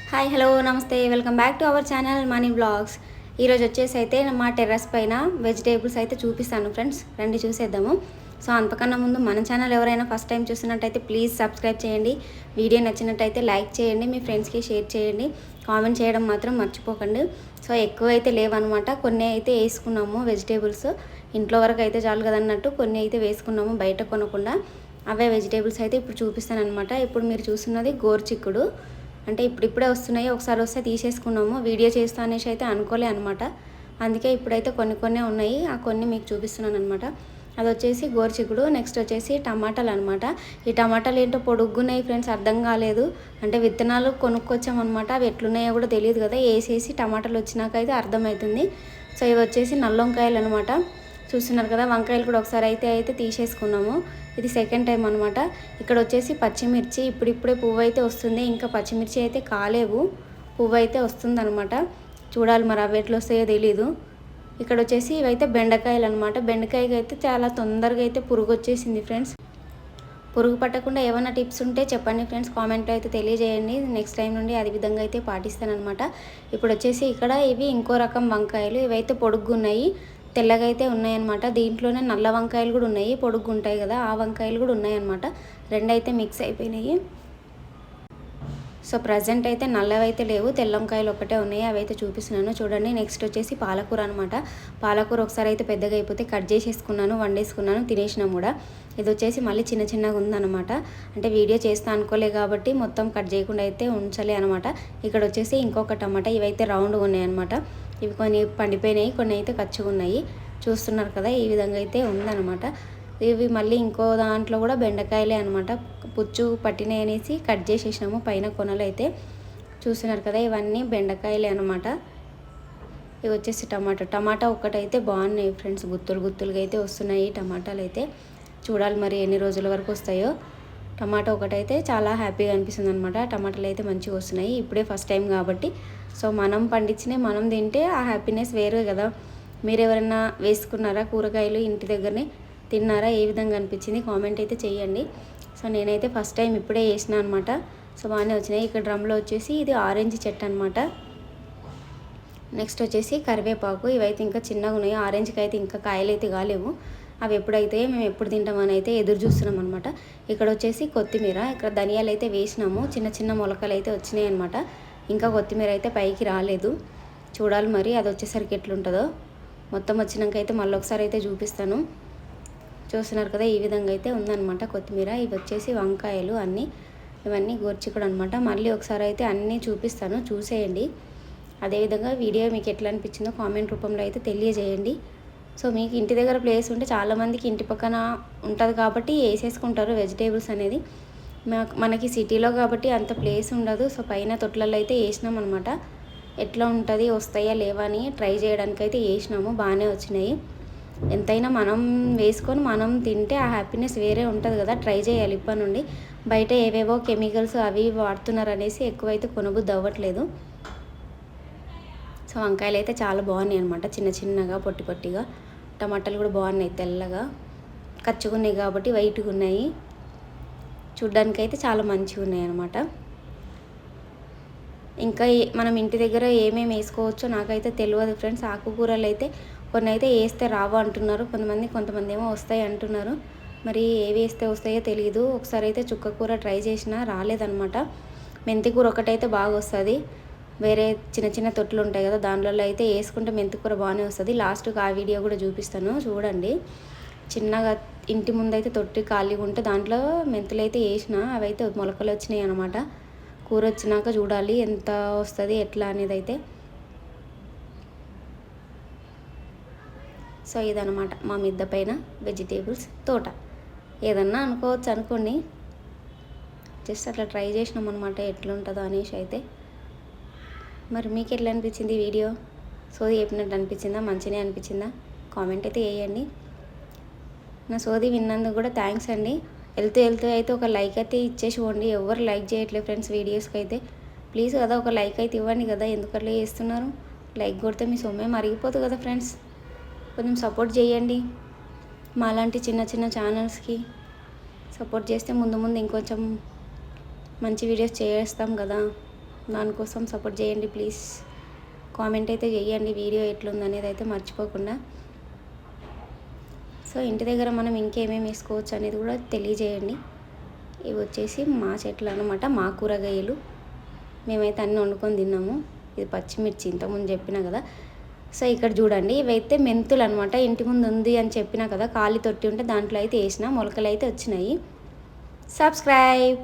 Hi hello నమస్తే welcome back to our channel Money Blogs. ఈరోజు వచ్చేసి అయితే మా టెర్రస్ పైన వెజిటేబుల్స్ అయితే చూపిస్తాను ఫ్రెండ్స్, రండి చూసేద్దాము. సో అంతకన్నా ముందు మన ఛానల్ ఎవరైనా ఫస్ట్ టైం చూస్తున్నట్టయితే ప్లీజ్ సబ్స్క్రైబ్ చేయండి. వీడియో నచ్చినట్టయితే లైక్ చేయండి, మీ ఫ్రెండ్స్కి షేర్ చేయండి, కామెంట్ చేయడం మాత్రం మర్చిపోకండి. సో ఎక్కువ అయితే లేవన్నమాట, కొన్ని అయితే వేసుకున్నాము వెజిటేబుల్స్, ఇంట్లో వరకు అయితే చాలు కదన్నట్టు కొన్ని అయితే వేసుకున్నాము బయట కొనకుండా. అవే వెజిటేబుల్స్ అయితే ఇప్పుడు చూపిస్తాను అనమాట. ఇప్పుడు మీరు చూస్తున్నది గోరుచిక్కుడు, అంటే ఇప్పుడిప్పుడే వస్తున్నాయి, ఒకసారి వస్తే తీసేసుకున్నాము. వీడియో చేస్తా అనేసి అయితే అనుకోలే అనమాట, అందుకే ఇప్పుడైతే కొన్ని ఉన్నాయి, ఆ కొన్ని మీకు చూపిస్తున్నాను అనమాట. అది వచ్చేసి గోరుచిక్కుడు. నెక్స్ట్ వచ్చేసి టమాటాలు అనమాట. ఈ టమాటాలు ఏంటో పొడుగున్నాయి ఫ్రెండ్స్, అర్థం కాలేదు. అంటే విత్తనాలు కొనుక్కొచ్చామన్నమాట, అవి ఎట్లున్నాయో కూడా తెలియదు కదా, వేసేసి టమాటాలు వచ్చినాక అయితే అర్థమవుతుంది. సో ఇవి వచ్చేసి నల్ల వంకాయలు అనమాట. చూస్తున్నారు కదా, వంకాయలు కూడా ఒకసారి అయితే తీసేసుకున్నాము. ఇది సెకండ్ టైం అనమాట. ఇక్కడ వచ్చేసి పచ్చిమిర్చి, ఇప్పుడిప్పుడే పువ్వు అయితే వస్తుంది, ఇంకా పచ్చిమిర్చి అయితే కాలేవు, పువ్వు అయితే వస్తుందన్నమాట. చూడాలి మరి అవి ఎట్లా వస్తాయో తెలీదు. ఇక్కడ వచ్చేసి ఇవైతే బెండకాయలు అనమాట. బెండకాయకి అయితే చాలా తొందరగా అయితే పురుగు వచ్చేసింది ఫ్రెండ్స్. పురుగు పట్టకుండా ఏమైనా టిప్స్ ఉంటే చెప్పండి ఫ్రెండ్స్, కామెంట్లో అయితే తెలియజేయండి. నెక్స్ట్ టైం నుండి అదే విధంగా అయితే పాటిస్తానమాట. ఇప్పుడు వచ్చేసి ఇక్కడ ఇవి ఇంకో రకం వంకాయలు, ఇవైతే పొడుగున్నాయి, తెల్లగా అయితే ఉన్నాయన్నమాట. దీంట్లోనే నల్ల వంకాయలు కూడా ఉన్నాయి, పొడుగు ఉంటాయి కదా, ఆ వంకాయలు కూడా ఉన్నాయన్నమాట. రెండు అయితే మిక్స్ అయిపోయినాయి. సో ప్రజెంట్ అయితే నల్లవైతే లేవు, తెల్ల వంకాయలు ఒకటే ఉన్నాయి, అవి అయితే చూపిస్తున్నాను చూడండి. నెక్స్ట్ వచ్చేసి పాలకూర అనమాట. పాలకూర ఒకసారి అయితే పెద్దగా అయిపోతే కట్ చేసేసుకున్నాను, వండేసుకున్నాను, తినేసినాం కూడా. ఇది వచ్చేసి మళ్ళీ చిన్నగా ఉందన్నమాట. అంటే వీడియో చేస్తా అనుకోలే కాబట్టి మొత్తం కట్ చేయకుండా అయితే ఉంచలే అనమాట. ఇక్కడ వచ్చేసి ఇంకొక టమాటా, ఇవైతే రౌండ్గా ఉన్నాయన్నమాట. ఇవి కొన్ని పండిపోయినాయి, కొన్ని అయితే కచ్చిగా ఉన్నాయి. చూస్తున్నారు కదా, ఈ విధంగా అయితే ఉందన్నమాట. ఇవి మళ్ళీ ఇంకో దాంట్లో కూడా బెండకాయలే అనమాట, పుచ్చు పట్టినాయి అనేసి కట్ చేసేసినాము పైన కొనలు అయితే. చూస్తున్నారు కదా, ఇవన్నీ బెండకాయలే అనమాట. ఇవి వచ్చేసి టమాటా ఒక్కటైతే బాగున్నాయి ఫ్రెండ్స్, గుత్తులుగా అయితే వస్తున్నాయి టమాటాలు అయితే. చూడాలి మరి ఎన్ని రోజుల వరకు వస్తాయో. టమాటా ఒకటైతే చాలా హ్యాపీగా అనిపిస్తుంది అనమాట. టమాటాలు అయితే మంచిగా వస్తున్నాయి, ఇప్పుడే ఫస్ట్ టైం కాబట్టి. సో మనం పండించినవి మనం తింటే ఆ హ్యాపీనెస్ వేరే కదా. మీరు ఎవరైనా వేసుకున్నారా కూరగాయలు ఇంటి దగ్గరనే, తిన్నారా, ఏ విధంగా అనిపించింది కామెంట్ అయితే చేయండి. సో నేనైతే ఫస్ట్ టైం ఇప్పుడే వేసిన అనమాట. సో బాగానే వచ్చినాయి. ఇక్కడ డ్రమ్లో వచ్చేసి ఇది ఆరెంజ్ చెట్టు అనమాట. నెక్స్ట్ వచ్చేసి కరివేపాకు, ఇవైతే ఇంకా చిన్నగా ఉన్నాయి, ఆరెంజ్కి అయితే ఇంకా కాయలు అయితే కాలేవు, అవి ఎప్పుడైతే మేము ఎప్పుడు తింటామని అయితే ఎదురు చూస్తున్నాం అనమాట. ఇక్కడ వచ్చేసి కొత్తిమీర, ఇక్కడ ధనియాలు అయితే వేసినాము, చిన్న మొలకలు అయితే వచ్చినాయి అనమాట. ఇంకా కొత్తిమీర అయితే పైకి రాలేదు, చూడాలి మరి అది వచ్చేసరికి ఎట్లుంటుందో. మొత్తం వచ్చినాక అయితే మళ్ళీ ఒకసారి అయితే చూపిస్తాను. చూస్తున్నారు కదా, ఈ విధంగా అయితే ఉందన్నమాట కొత్తిమీర. ఇవి వచ్చేసి వంకాయలు అన్నీ, ఇవన్నీ గోరుచిక్కుడు అనమాట. మళ్ళీ ఒకసారి అయితే అన్నీ చూపిస్తాను, చూసేయండి. అదేవిధంగా వీడియో మీకు ఎట్లా అనిపించిందో కామెంట్ రూపంలో అయితే తెలియజేయండి. సో మీకు ఇంటి దగ్గర ప్లేస్ ఉంటే, చాలామందికి ఇంటి పక్కన ఉంటుంది కాబట్టి వేసేసుకుంటారు వెజిటేబుల్స్ అనేది. మనకి సిటీలో కాబట్టి అంత ప్లేస్ ఉండదు. సో పైన తొట్లలో అయితే వేసినాం అనమాట. ఎట్లా ఉంటుంది, వస్తాయా లేవా అని ట్రై చేయడానికి అయితే వేసినాము, బాగానే వచ్చినాయి. ఎంతైనా మనం వేసుకొని మనం తింటే ఆ హ్యాపీనెస్ వేరే ఉంటుంది కదా, ట్రై చేయాలి ఇప్పటి నుండి. బయట ఏవేవో కెమికల్స్ అవి వాడుతున్నారు అనేసి ఎక్కువైతే కొనబుద్ధి అవ్వట్లేదు. సో వంకాయలు అయితే చాలా బాగున్నాయి అనమాట, చిన్నగా పొట్టిగా. టమాటాలు కూడా బాగున్నాయి, తెల్లగా కచ్చిగా ఉన్నాయి కాబట్టి వైట్గా ఉన్నాయి. చూడ్డానికి అయితే చాలా మంచిగా ఉన్నాయి అనమాట. ఇంకా మనం ఇంటి దగ్గర ఏమేమి వేసుకోవచ్చో నాకైతే తెలియదు ఫ్రెండ్స్. ఆకుకూరలు అయితే కొన్ని అయితే వేస్తే రావు అంటున్నారు కొంతమంది ఏమో వస్తాయి అంటున్నారు. మరి ఏవి వేస్తే వస్తాయో తెలియదు. ఒకసారి అయితే చుక్కకూర ట్రై చేసినా రాలేదనమాట. మెంతికూర ఒకటైతే బాగా వస్తుంది, వేరే చిన్న తొట్లు ఉంటాయి కదా, దానిలో అయితే వేసుకుంటే మెంతికూర బాగానే వస్తుంది. లాస్ట్కి ఆ వీడియో కూడా చూపిస్తాను చూడండి. చిన్నగా ఇంటి ముందైతే తొట్టి ఖాళీగా ఉంటే దాంట్లో మెంతులు అయితే వేసిన, అవి అయితే మొలకలు వచ్చినాయి అనమాట. కూర వచ్చినాక చూడాలి ఎంత వస్తుంది ఎట్లా అనేది అయితే. సో ఇదనమాట మా మిద్ద పైన వెజిటేబుల్స్ తోట, ఏదన్నా అనుకోవచ్చు అనుకోండి. జస్ట్ అట్లా ట్రై చేసినాం అనమాట, ఎట్లుంటుందో అనేసి అయితే. మరి మీకు ఎట్లా అనిపించింది వీడియో? సోది చెప్పినట్టు అనిపించిందా, మంచిగా అనిపించిందా? కామెంట్ అయితే వేయండి. నా సోది విన్నందుకు కూడా థ్యాంక్స్ అండి. వెళ్తూ అయితే ఒక లైక్ అయితే ఇచ్చేసి పోండి. ఎవరు లైక్ చేయట్లేదు ఫ్రెండ్స్ వీడియోస్కి అయితే. ప్లీజ్ కదా ఒక లైక్ అయితే ఇవ్వండి కదా, ఎందుకు అట్లా చేస్తున్నారు? లైక్ కొడితే మీ సొమ్మే మరిగిపోతుంది కదా ఫ్రెండ్స్. కొంచెం సపోర్ట్ చేయండి, మాలాంటి చిన్న ఛానల్స్కి సపోర్ట్ చేస్తే ముందు ఇంకొంచెం మంచి వీడియోస్ చేస్తాం కదా. దానికోసం సపోర్ట్ చేయండి ప్లీజ్. కామెంట్ అయితే చేయండి వీడియో ఎట్లుందనేది అయితే మర్చిపోకుండా. సో ఇంటి దగ్గర మనం ఇంకేమేమి వేసుకోవచ్చు అనేది కూడా తెలియజేయండి. ఇవి వచ్చేసి మా చెట్లు అనమాట, మా కూరగాయలు. మేమైతే అన్నీ వండుకొని తిన్నాము. ఇది పచ్చిమిర్చి ఇంతకుముందు చెప్పినా కదా. సో ఇక్కడ చూడండి, ఇవైతే మెంతులు అనమాట. ఇంటి ముందు ఉంది అని చెప్పినా కదా, ఖాళీ తొట్టి ఉంటే దాంట్లో అయితే వేసిన మొలకలు అయితే వచ్చినాయి. సబ్స్క్రైబ్.